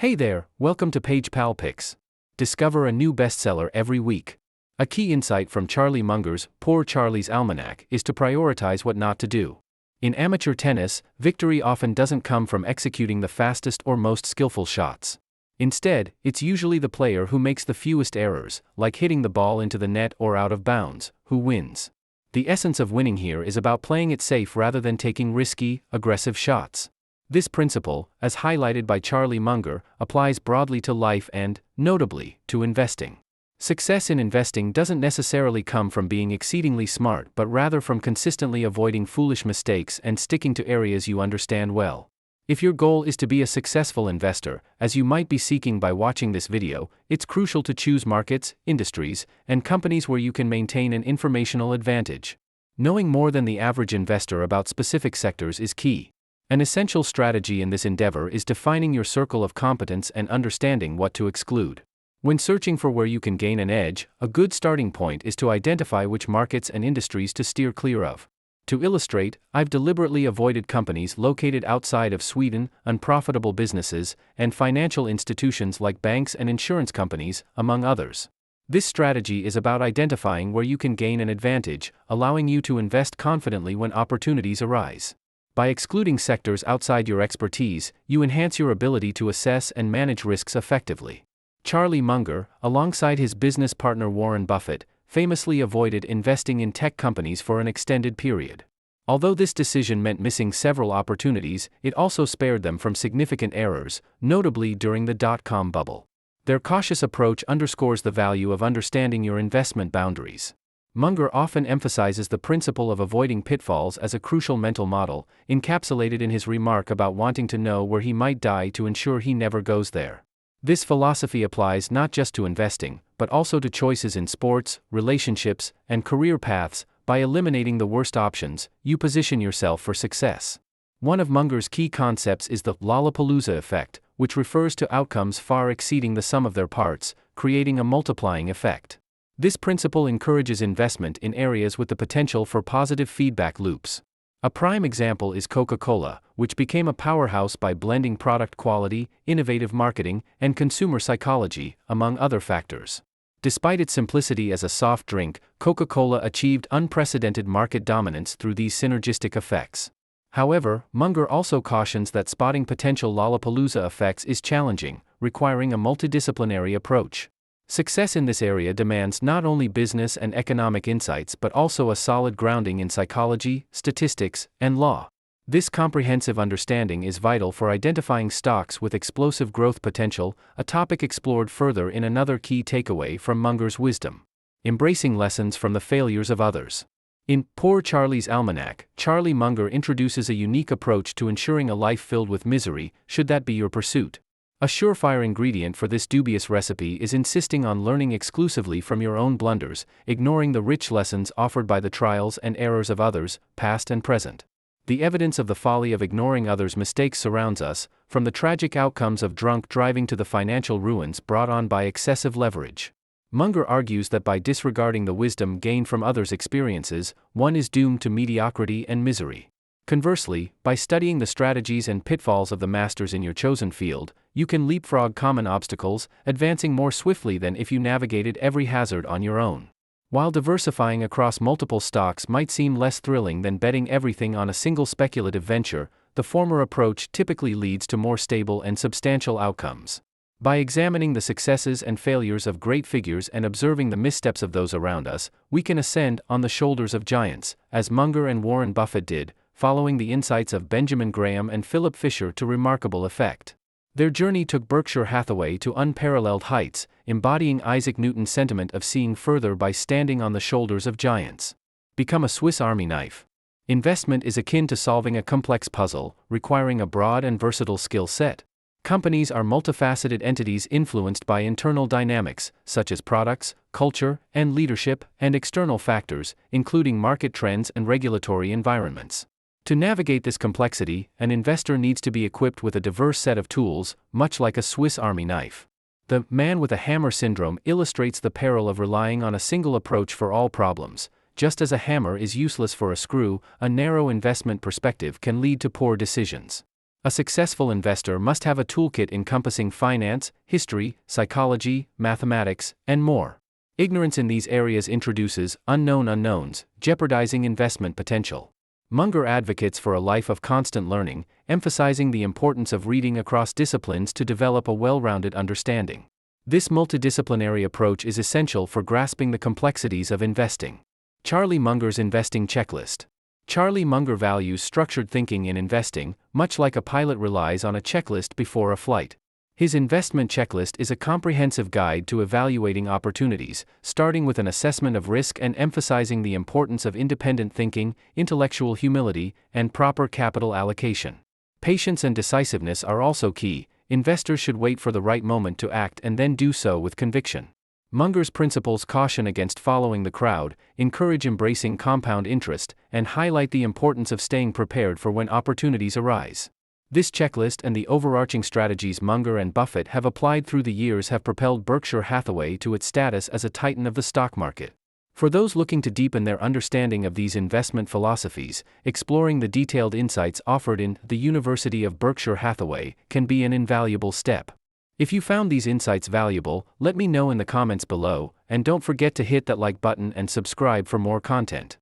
Hey there, welcome to Page Pal Picks. Discover a new bestseller every week. A key insight from Charlie Munger's Poor Charlie's Almanack is to prioritize what not to do. In amateur tennis, victory often doesn't come from executing the fastest or most skillful shots. Instead, it's usually the player who makes the fewest errors, like hitting the ball into the net or out of bounds, who wins. The essence of winning here is about playing it safe rather than taking risky, aggressive shots. This principle, as highlighted by Charlie Munger, applies broadly to life and, notably, to investing. Success in investing doesn't necessarily come from being exceedingly smart but rather from consistently avoiding foolish mistakes and sticking to areas you understand well. If your goal is to be a successful investor, as you might be seeking by watching this video, it's crucial to choose markets, industries, and companies where you can maintain an informational advantage. Knowing more than the average investor about specific sectors is key. An essential strategy in this endeavor is defining your circle of competence and understanding what to exclude. When searching for where you can gain an edge, a good starting point is to identify which markets and industries to steer clear of. To illustrate, I've deliberately avoided companies located outside of Sweden, unprofitable businesses, and financial institutions like banks and insurance companies, among others. This strategy is about identifying where you can gain an advantage, allowing you to invest confidently when opportunities arise. By excluding sectors outside your expertise, you enhance your ability to assess and manage risks effectively. Charlie Munger, alongside his business partner Warren Buffett, famously avoided investing in tech companies for an extended period. Although this decision meant missing several opportunities, it also spared them from significant errors, notably during the dot-com bubble. Their cautious approach underscores the value of understanding your investment boundaries. Munger often emphasizes the principle of avoiding pitfalls as a crucial mental model, encapsulated in his remark about wanting to know where he might die to ensure he never goes there. This philosophy applies not just to investing, but also to choices in sports, relationships, and career paths. By eliminating the worst options, you position yourself for success. One of Munger's key concepts is the Lollapalooza effect, which refers to outcomes far exceeding the sum of their parts, creating a multiplying effect. This principle encourages investment in areas with the potential for positive feedback loops. A prime example is Coca-Cola, which became a powerhouse by blending product quality, innovative marketing, and consumer psychology, among other factors. Despite its simplicity as a soft drink, Coca-Cola achieved unprecedented market dominance through these synergistic effects. However, Munger also cautions that spotting potential Lollapalooza effects is challenging, requiring a multidisciplinary approach. Success in this area demands not only business and economic insights but also a solid grounding in psychology, statistics, and law. This comprehensive understanding is vital for identifying stocks with explosive growth potential, a topic explored further in another key takeaway from Munger's wisdom: embracing lessons from the failures of others. In Poor Charlie's Almanack, Charlie Munger introduces a unique approach to ensuring a life filled with misery, should that be your pursuit. A surefire ingredient for this dubious recipe is insisting on learning exclusively from your own blunders, ignoring the rich lessons offered by the trials and errors of others, past and present. The evidence of the folly of ignoring others' mistakes surrounds us, from the tragic outcomes of drunk driving to the financial ruins brought on by excessive leverage. Munger argues that by disregarding the wisdom gained from others' experiences, one is doomed to mediocrity and misery. Conversely, by studying the strategies and pitfalls of the masters in your chosen field, you can leapfrog common obstacles, advancing more swiftly than if you navigated every hazard on your own. While diversifying across multiple stocks might seem less thrilling than betting everything on a single speculative venture, the former approach typically leads to more stable and substantial outcomes. By examining the successes and failures of great figures and observing the missteps of those around us, we can ascend on the shoulders of giants, as Munger and Warren Buffett did, following the insights of Benjamin Graham and Philip Fisher to remarkable effect. Their journey took Berkshire Hathaway to unparalleled heights, embodying Isaac Newton's sentiment of seeing further by standing on the shoulders of giants. Become a Swiss Army knife. Investment is akin to solving a complex puzzle, requiring a broad and versatile skill set. Companies are multifaceted entities influenced by internal dynamics, such as products, culture, and leadership, and external factors, including market trends and regulatory environments. To navigate this complexity, an investor needs to be equipped with a diverse set of tools, much like a Swiss Army knife. The man with a hammer syndrome illustrates the peril of relying on a single approach for all problems. Just as a hammer is useless for a screw, a narrow investment perspective can lead to poor decisions. A successful investor must have a toolkit encompassing finance, history, psychology, mathematics, and more. Ignorance in these areas introduces unknown unknowns, jeopardizing investment potential. Munger advocates for a life of constant learning, emphasizing the importance of reading across disciplines to develop a well-rounded understanding. This multidisciplinary approach is essential for grasping the complexities of investing. Charlie Munger's Investing Checklist. Charlie Munger values structured thinking in investing, much like a pilot relies on a checklist before a flight. His investment checklist is a comprehensive guide to evaluating opportunities, starting with an assessment of risk and emphasizing the importance of independent thinking, intellectual humility, and proper capital allocation. Patience and decisiveness are also key. Investors should wait for the right moment to act and then do so with conviction. Munger's principles caution against following the crowd, encourage embracing compound interest, and highlight the importance of staying prepared for when opportunities arise. This checklist and the overarching strategies Munger and Buffett have applied through the years have propelled Berkshire Hathaway to its status as a titan of the stock market. For those looking to deepen their understanding of these investment philosophies, exploring the detailed insights offered in The University of Berkshire Hathaway can be an invaluable step. If you found these insights valuable, let me know in the comments below, and don't forget to hit that like button and subscribe for more content.